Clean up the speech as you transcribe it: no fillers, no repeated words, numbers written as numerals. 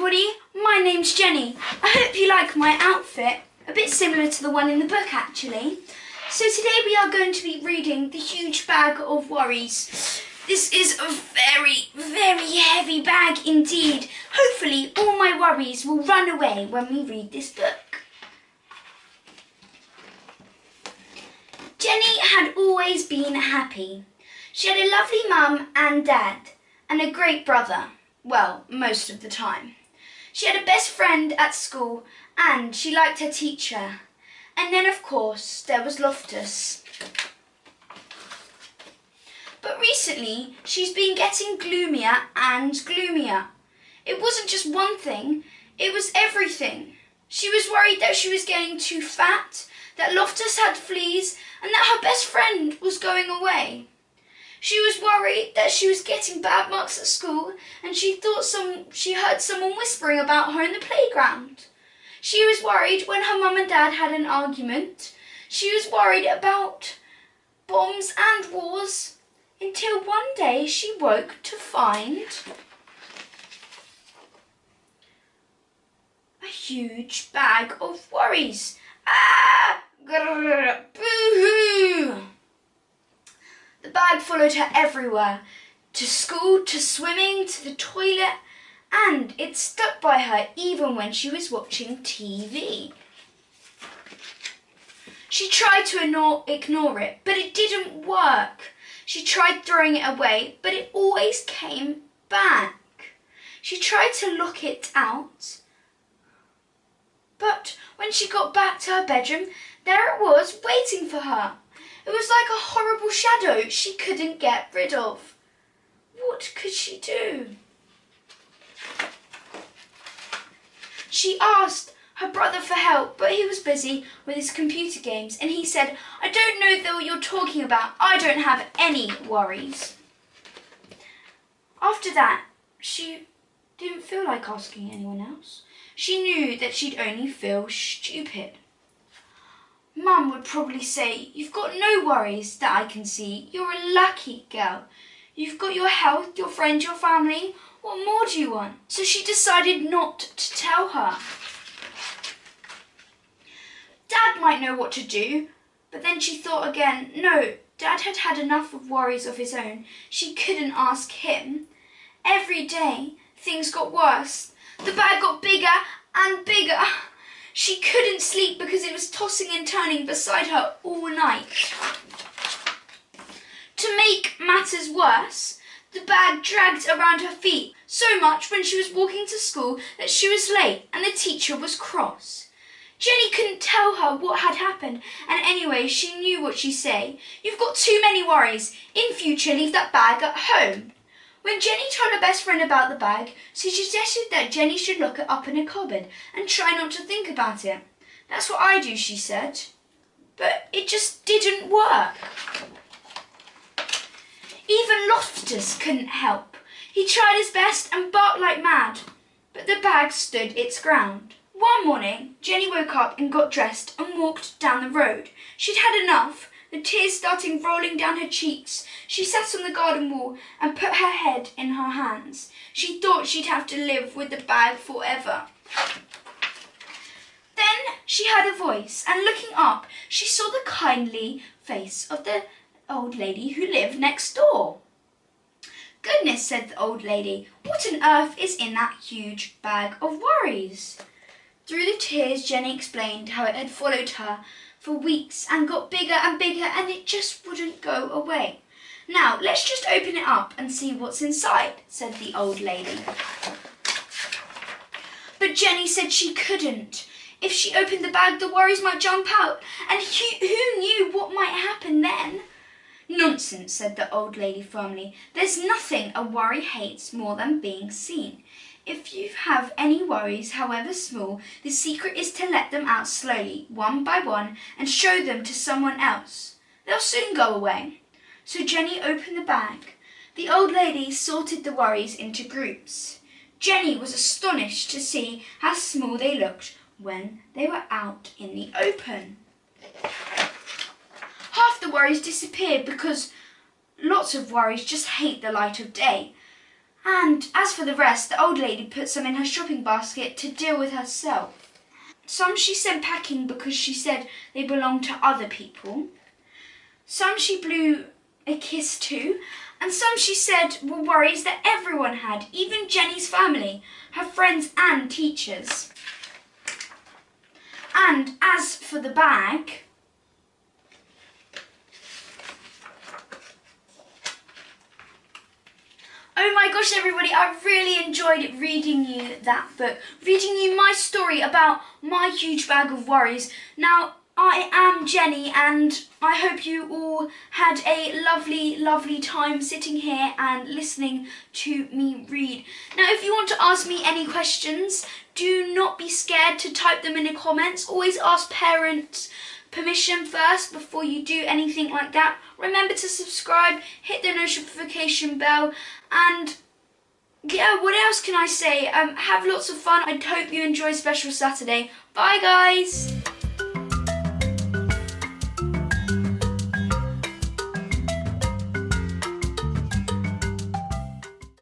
everybody, my name's Jenny. I hope you like my outfit, a bit similar to the one in the book actually. So today we are going to be reading The Huge Bag of Worries. This is a very, very heavy bag indeed. Hopefully all my worries will run away when we read this book. Jenny had always been happy. She had a lovely mum and dad and a great brother. Well, most of the time. She had a best friend at school and she liked her teacher. And then, of course, there was Loftus. But recently, she's been getting gloomier and gloomier. It wasn't just one thing, it was everything. She was worried that she was getting too fat, that Loftus had fleas, and that her best friend was going away. She was worried that she was getting bad marks at school and she thought she heard someone whispering about her in the playground. She was worried when her mum and dad had an argument. She was worried about bombs and wars until one day she woke to find a huge bag of worries. Ah! Grrr, boo-hoo! The bag followed her everywhere, to school, to swimming, to the toilet, and it stuck by her even when she was watching TV. She tried to ignore it, but it didn't work. She tried throwing it away, but it always came back. She tried to lock it out, but when she got back to her bedroom, there it was, waiting for her. It was like a horrible shadow she couldn't get rid of. What could she do? She asked her brother for help, but he was busy with his computer games and he said, "I don't know what you're talking about. I don't have any worries." After that, she didn't feel like asking anyone else. She knew that she'd only feel stupid. Mum would probably say, "You've got no worries that I can see. You're a lucky girl. You've got your health, your friends, your family. What more do you want?" So she decided not to tell her. Dad might know what to do, but then she thought again, no, Dad had had enough of worries of his own. She couldn't ask him. Every day, things got worse. The bag got bigger and bigger. She couldn't sleep because it was tossing and turning beside her all night. To make matters worse, the bag dragged around her feet so much when she was walking to school that she was late and the teacher was cross. Jenny couldn't tell her what had happened, and anyway, she knew what she'd say. "You've got too many worries. In future, leave that bag at home." When Jenny told her best friend about the bag, she suggested that Jenny should lock it up in a cupboard and try not to think about it. "That's what I do," she said. But it just didn't work. Even Loftus couldn't help. He tried his best and barked like mad, but the bag stood its ground. One morning, Jenny woke up and got dressed and walked down the road. She'd had enough. The tears starting rolling down her cheeks. She sat on the garden wall and put her head in her hands. She thought she'd have to live with the bag forever. Then she heard a voice, and looking up, she saw the kindly face of the old lady who lived next door. "Goodness," said the old lady, "what on earth is in that huge bag of worries?" Through the tears, Jenny explained how it had followed her for weeks and got bigger and bigger and it just wouldn't go away. "Now, let's just open it up and see what's inside," said the old lady. But Jenny said she couldn't. If she opened the bag, the worries might jump out, and who knew what might happen then? "Nonsense," said the old lady firmly. "There's nothing a worry hates more than being seen. If you have any worries, however small, the secret is to let them out slowly, one by one, and show them to someone else. They'll soon go away." So Jenny opened the bag. The old lady sorted the worries into groups. Jenny was astonished to see how small they looked when they were out in the open. Half the worries disappeared because lots of worries just hate the light of day. And as for the rest, the old lady put some in her shopping basket to deal with herself. Some she sent packing because she said they belonged to other people. Some she blew a kiss to, and some she said were worries that everyone had, even Jenny's family, her friends and teachers. And as for the bag, oh my gosh, everybody, I really enjoyed reading you that book, reading you my story about my huge bag of worries. Now, I am Jenny, and I hope you all had a lovely, lovely time sitting here and listening to me read. Now, if you want to ask me any questions, do not be scared to type them in the comments. Always ask parents' permission first before you do anything like that. Remember to subscribe, hit the notification bell, and yeah, what else can I say? Have lots of fun. I hope you enjoy Special Saturday. Bye, guys.